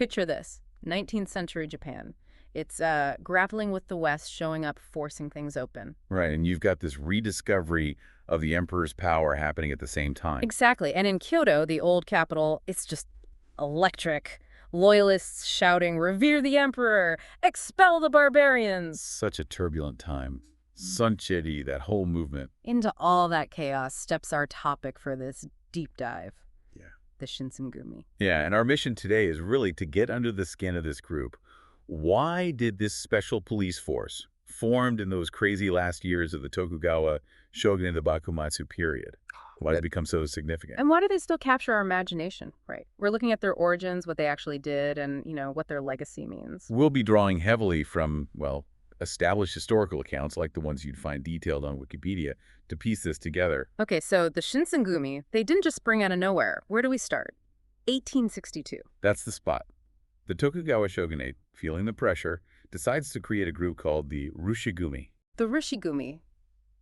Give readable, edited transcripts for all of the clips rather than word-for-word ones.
Picture this, 19th century Japan. It's grappling with the West, showing up, forcing things open. Right, and you've got this rediscovery of the emperor's power happening at the same time. Exactly. And in Kyoto, the old capital, it's just electric. Loyalists shouting, "Revere the emperor! Expel the barbarians!" Such a turbulent time. Suncheri, that whole movement. Into all that chaos steps our topic for this deep dive. Yeah. The Shinsengumi. Yeah, and our mission today is really to get under the skin of this group. Why did this special police force, formed in those crazy last years of the Tokugawa Shogunate of the Bakumatsu period, why did it become so significant? And why do they still capture our imagination, right? We're looking at their origins, what they actually did, and, what their legacy means. We'll be drawing heavily from, well, established historical accounts like the ones you'd find detailed on Wikipedia to piece this together. Okay, so the Shinsengumi, they didn't just spring out of nowhere. Where do we start? 1862. That's the spot. The Tokugawa Shogunate, feeling the pressure, decides to create a group called the Rushigumi. The Rushigumi,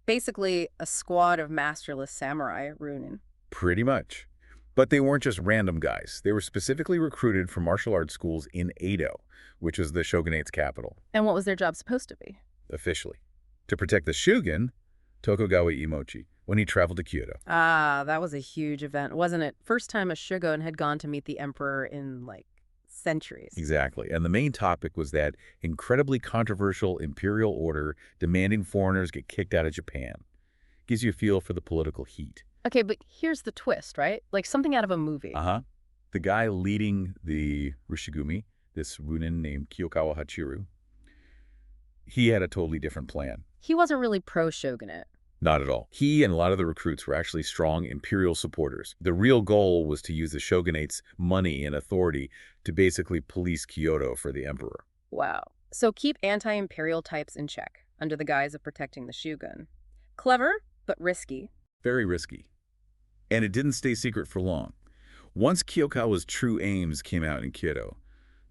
basically a squad of masterless samurai, Rurouni. Pretty much. But they weren't just random guys. They were specifically recruited from martial arts schools in Edo, which was the shogunate's capital. And what was their job supposed to be? Officially. To protect the shogun, Tokugawa Iemochi, when he traveled to Kyoto. Ah, that was a huge event, wasn't it? First time a shogun had gone to meet the emperor in, centuries. Exactly. And the main topic was that incredibly controversial imperial order demanding foreigners get kicked out of Japan. Gives you a feel for the political heat. Okay, but here's the twist, right? Like something out of a movie. Uh-huh. The guy leading the Rushigumi, this Runin named Kiyokawa Hachiru, he had a totally different plan. He wasn't really pro-shogunate. Not at all. He and a lot of the recruits were actually strong imperial supporters. The real goal was to use the shogunate's money and authority to basically police Kyoto for the emperor. Wow. So keep anti-imperial types in check, under the guise of protecting the shogun. Clever, but risky. Very risky. And it didn't stay secret for long. Once Kiyokawa's true aims came out in Kyoto,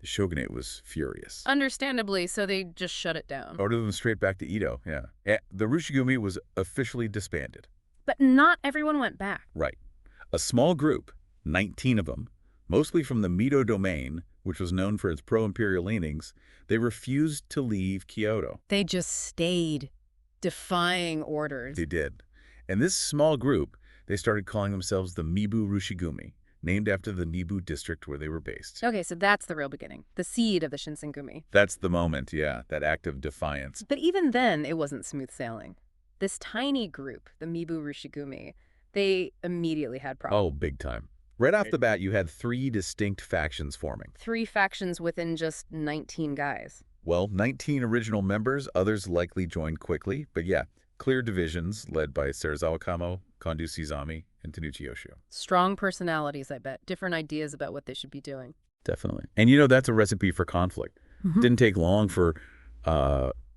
the shogunate was furious. Understandably, so they just shut it down. Ordered them straight back to Edo, yeah. The Rushigumi was officially disbanded. But not everyone went back. Right. A small group, 19 of them, mostly from the Mito domain, which was known for its pro-imperial leanings, they refused to leave Kyoto. They just stayed, defying orders. They did. And this small group, they started calling themselves the Mibu Rushigumi, named after the Mibu district where they were based. Okay, so that's the real beginning, the seed of the Shinsengumi. That's the moment, yeah, that act of defiance. But even then, it wasn't smooth sailing. This tiny group, the Mibu Rushigumi, they immediately had problems. Oh, big time. Right off the bat, you had 3 distinct factions forming. 3 factions within just 19 guys. Well, 19 original members, others likely joined quickly, but yeah, clear divisions led by Serizawa Kamo, Kondō Isami, and Tanuchi Yoshio. Strong personalities, I bet. Different ideas about what they should be doing. Definitely. And that's a recipe for conflict. Didn't take long for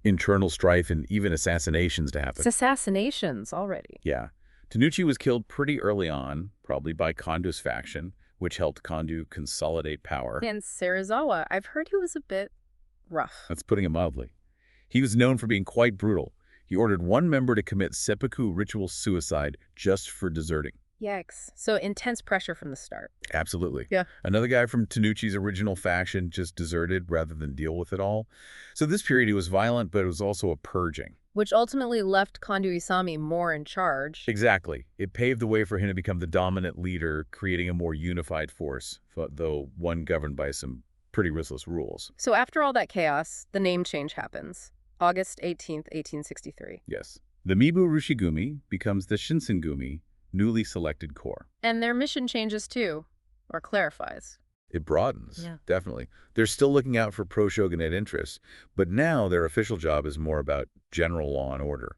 internal strife and even assassinations to happen. It's assassinations already. Yeah. Tanuchi was killed pretty early on, probably by Kondo's faction, which helped Kondō consolidate power. And Serizawa, I've heard he was a bit rough. That's putting it mildly. He was known for being quite brutal. He ordered one member to commit seppuku ritual suicide just for deserting. Yikes. So intense pressure from the start. Absolutely. Yeah. Another guy from Tanuchi's original faction just deserted rather than deal with it all. So this period, he was violent, but it was also a purging. Which ultimately left Kondō Isami more in charge. Exactly. It paved the way for him to become the dominant leader, creating a more unified force, though one governed by some pretty ruthless rules. So after all that chaos, the name change happens. August 18th, 1863. Yes. The Mibu Rushigumi becomes the Shinsengumi, newly selected corps. And their mission changes too, or clarifies. It broadens, Yeah. definitely. They're still looking out for pro-shogunate interests, but now their official job is more about general law and order,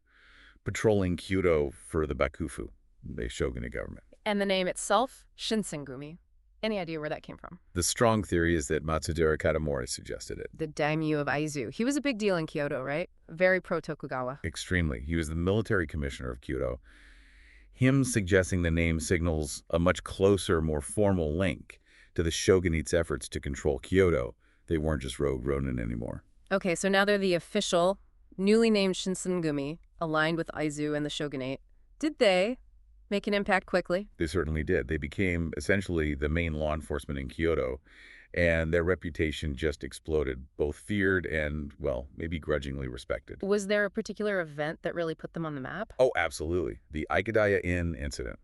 patrolling Kyoto for the Bakufu, the shogunate government. And the name itself, Shinsengumi. Any idea where that came from? The strong theory is that Matsudera Katamori suggested it. The daimyo of Aizu. He was a big deal in Kyoto, right? Very pro-Tokugawa. Extremely. He was the military commissioner of Kyoto. Him suggesting the name signals a much closer, more formal link to the shogunate's efforts to control Kyoto. They weren't just rogue ronin anymore. Okay, so now they're the official, newly named Shinsengumi, aligned with Aizu and the shogunate. Did they make an impact quickly? They certainly did. They became essentially the main law enforcement in Kyoto, and their reputation just exploded, both feared and, well, maybe grudgingly respected. Was there a particular event that really put them on the map? Oh, absolutely. The Ikedaya Incident,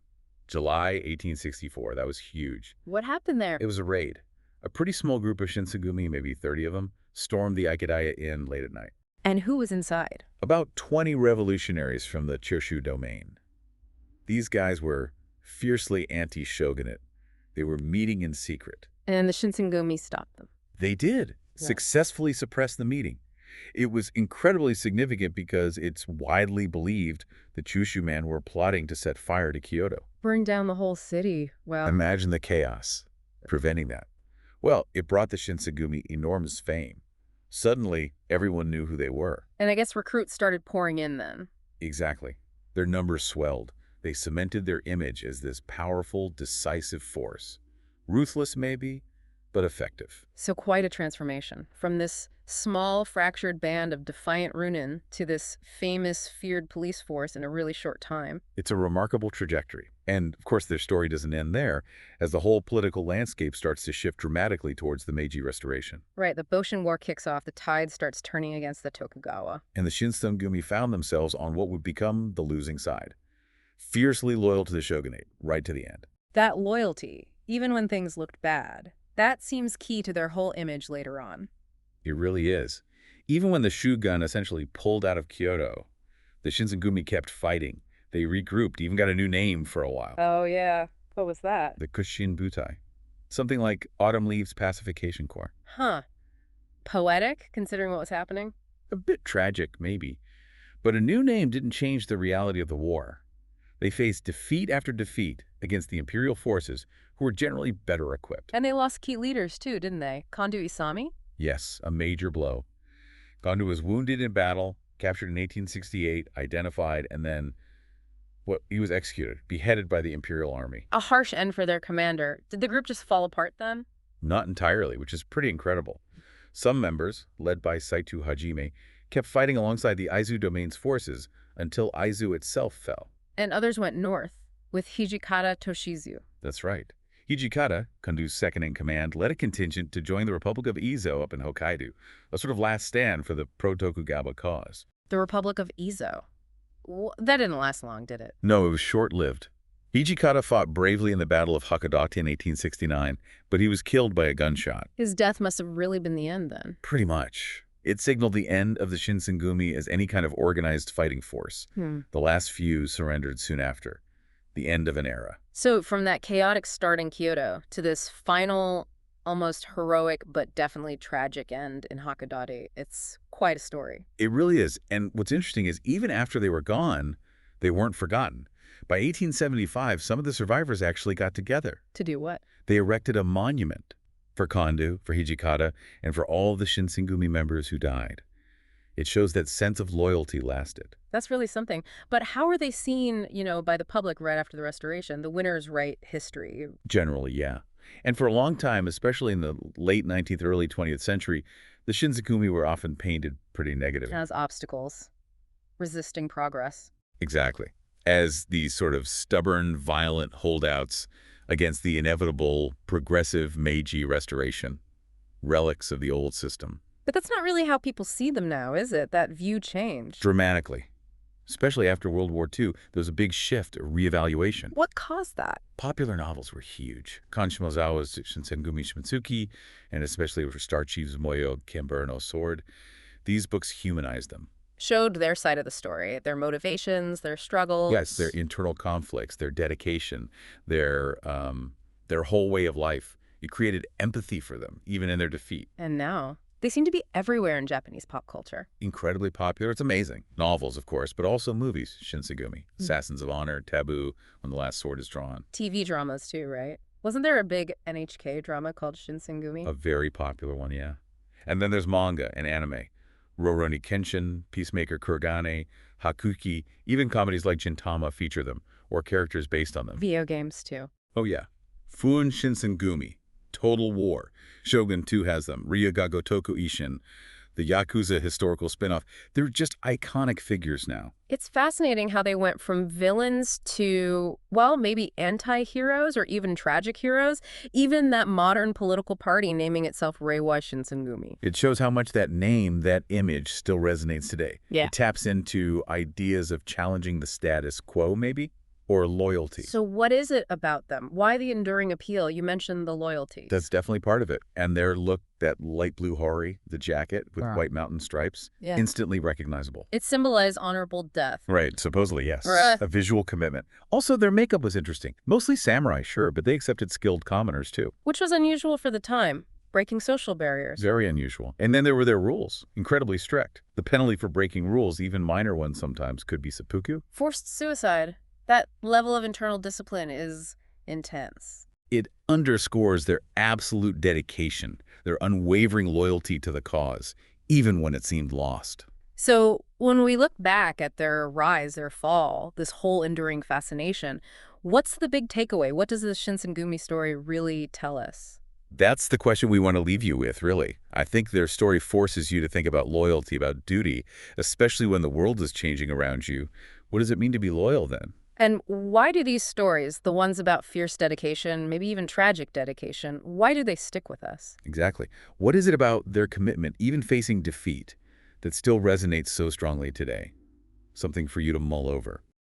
July 1864. That was huge. What happened there? It was a raid. A pretty small group of Shinsengumi, maybe 30 of them, stormed the Ikedaya Inn late at night. And who was inside? About 20 revolutionaries from the Choshu domain. These guys were fiercely anti-shogunate. They were meeting in secret. And the Shinsengumi stopped them. They did successfully suppress the meeting. It was incredibly significant because it's widely believed the Chushu men were plotting to set fire to Kyoto. Burn down the whole city. Wow. Imagine the chaos preventing that. Well, it brought the Shinsengumi enormous fame. Suddenly, everyone knew who they were. And I guess recruits started pouring in then. Exactly. Their numbers swelled. They cemented their image as this powerful, decisive force. Ruthless, maybe, but effective. So quite a transformation. From this small, fractured band of defiant Runin to this famous, feared police force in a really short time. It's a remarkable trajectory. And, of course, their story doesn't end there, as the whole political landscape starts to shift dramatically towards the Meiji Restoration. Right, the Boshin War kicks off, the tide starts turning against the Tokugawa. And the Shinsengumi found themselves on what would become the losing side. Fiercely loyal to the shogunate, right to the end. That loyalty, even when things looked bad, that seems key to their whole image later on. It really is. Even when the Shogun essentially pulled out of Kyoto, the Shinsengumi kept fighting. They regrouped, even got a new name for a while. Oh, yeah. What was that? The Kushin Butai. Something like Autumn Leaves Pacification Corps. Huh. Poetic, considering what was happening? A bit tragic, maybe. But a new name didn't change the reality of the war. They faced defeat after defeat against the imperial forces, who were generally better equipped. And they lost key leaders, too, didn't they? Kondō Isami? Yes, a major blow. Kondō was wounded in battle, captured in 1868, identified, and then he was executed, beheaded by the imperial army. A harsh end for their commander. Did the group just fall apart then? Not entirely, which is pretty incredible. Some members, led by Saito Hajime, kept fighting alongside the Aizu domain's forces until Aizu itself fell. And others went north, with Hijikata Toshizō. That's right. Hijikata, Kondō's second-in-command, led a contingent to join the Republic of Izo up in Hokkaido, a sort of last stand for the pro-Tokugawa cause. The Republic of Izo. That didn't last long, did it? No, it was short-lived. Hijikata fought bravely in the Battle of Hakuōki in 1869, but he was killed by a gunshot. His death must have really been the end then. Pretty much. It signaled the end of the Shinsengumi as any kind of organized fighting force. The last few surrendered soon after. The end of an era. So from that chaotic start in Kyoto to this final, almost heroic but definitely tragic end in Hakuōki, it's quite a story. It really is. And what's interesting is even after they were gone, they weren't forgotten. By 1875, some of the survivors actually got together. To do what? They erected a monument for Kondō, for Hijikata, and for all of the Shinsengumi members who died. It shows that sense of loyalty lasted. That's really something. But how are they seen, by the public right after the restoration? The winners write history. Generally, yeah. And for a long time, especially in the late 19th, early 20th century, the Shinsengumi were often painted pretty negative. As obstacles, resisting progress. Exactly. As these sort of stubborn, violent holdouts against the inevitable progressive Meiji Restoration, relics of the old system. But that's not really how people see them now, is it? That view changed. Dramatically. Especially after World War II, there was a big shift, a reevaluation. What caused that? Popular novels were huge. Kan Shimozawa's Shinsengumi Shimatsuki, and especially for Star Chief's Moyo Kember no Sword. These books humanized them. Showed their side of the story, their motivations, their struggles. Yes, their internal conflicts, their dedication, their whole way of life. It created empathy for them, even in their defeat. And now they seem to be everywhere in Japanese pop culture. Incredibly popular. It's amazing. Novels, of course, but also movies. Shinsengumi, Assassins of Honor, Taboo, When the Last Sword is Drawn. TV dramas too, right? Wasn't there a big NHK drama called Shinsengumi? A very popular one, yeah. And then there's manga and anime. Rurouni Kenshin, Peacemaker Kurogane, Hakuōki, even comedies like Gintama feature them, or characters based on them. Video games too. Oh yeah. Fuun Shinsengumi, Total War. Shogun 2 has them. Ryuga Gotoku Ishin. the Yakuza historical spinoff. They're just iconic figures now. It's fascinating how they went from villains to, well, maybe anti-heroes or even tragic heroes, even that modern political party naming itself Reiwa Shinsengumi. It shows how much that name, that image, still resonates today. Yeah. It taps into ideas of challenging the status quo, maybe, or loyalty. So what is it about them? Why the enduring appeal? You mentioned the loyalty. That's definitely part of it. And their look, that light blue hori, the jacket with white mountain stripes, instantly recognizable. It symbolized honorable death. Right, supposedly, yes. Right. A visual commitment. Also, their makeup was interesting. Mostly samurai, sure, but they accepted skilled commoners, too. Which was unusual for the time, breaking social barriers. Very unusual. And then there were their rules, incredibly strict. The penalty for breaking rules, even minor ones sometimes, could be seppuku. Forced suicide. That level of internal discipline is intense. It underscores their absolute dedication, their unwavering loyalty to the cause, even when it seemed lost. So when we look back at their rise, their fall, this whole enduring fascination, what's the big takeaway? What does the Shinsengumi story really tell us? That's the question we want to leave you with, really. I think their story forces you to think about loyalty, about duty, especially when the world is changing around you. What does it mean to be loyal, then? And why do these stories, the ones about fierce dedication, maybe even tragic dedication, why do they stick with us? Exactly. What is it about their commitment, even facing defeat, that still resonates so strongly today? Something for you to mull over.